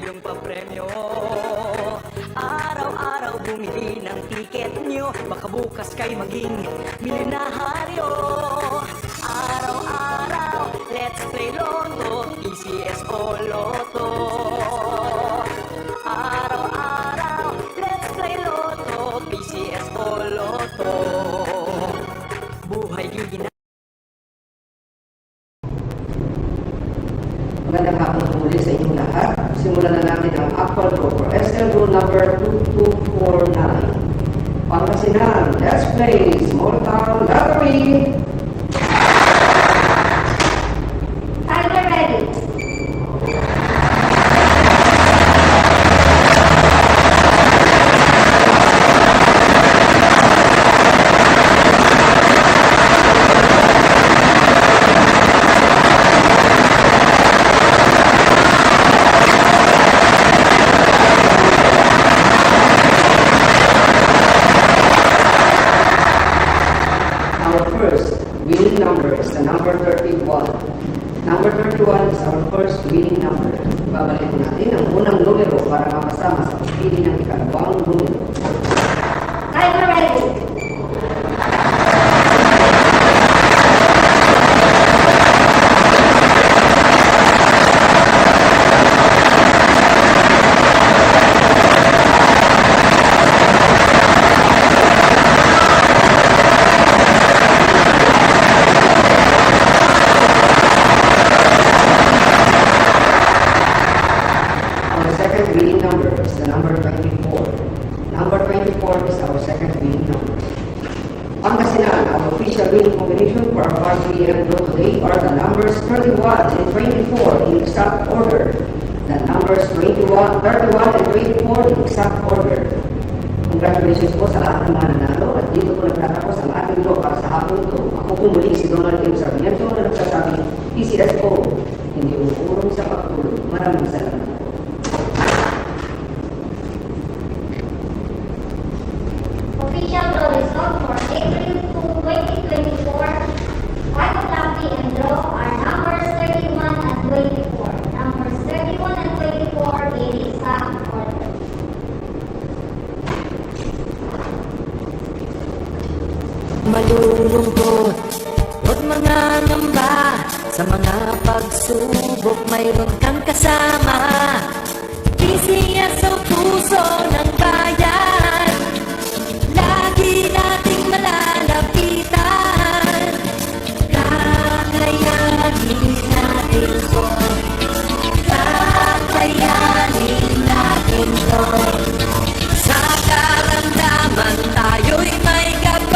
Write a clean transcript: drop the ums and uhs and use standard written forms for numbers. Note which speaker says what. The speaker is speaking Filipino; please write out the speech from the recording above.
Speaker 1: libreng papremyo. Araw-araw bumili ng tiket nyo, baka bukas kay maging milyonaryo. Araw-araw, let's play Lotto, PCS o Lotto. Araw-araw, let's play Lotto, PCS o Lotto. Buhay gigina.
Speaker 2: Magandang hapon po muli sa inyong lahat. Simulan na natin ang actual draw for SL rule number 2249. Pangasinan, let's play Small Town Lottery.
Speaker 3: Timer ready.
Speaker 2: Our first winning number is the number 31. Number 31 is our first winning number. Babalik po natin ang unang numero para makasama sa pagpili ng ikalawang numero.
Speaker 3: Timer ready.
Speaker 2: Our second winning number is the number 24. Number 24 is our second winning number. Pangasinan, our official winning combination for our varsity and draw today are the numbers 31 and 24 in exact order. The numbers 21, 31 and 24 in exact order. Congratulations po sa lahat ng mga nanalo at dito po nagtatapos ang ating draw para sa hapon to. Ako po muli si Donald M. Sarmiento na nagsasabing PCSO, hindi uurong sa pagtulog. Maraming salamat.
Speaker 3: Official draw result for April 2, 2024. Five lucky and draw are numbers 31 and 24. Numbers 31 and 24 in exact order.
Speaker 1: Malulungkot at mga ngamba, sa mga pagsubok mayroon kang kasama.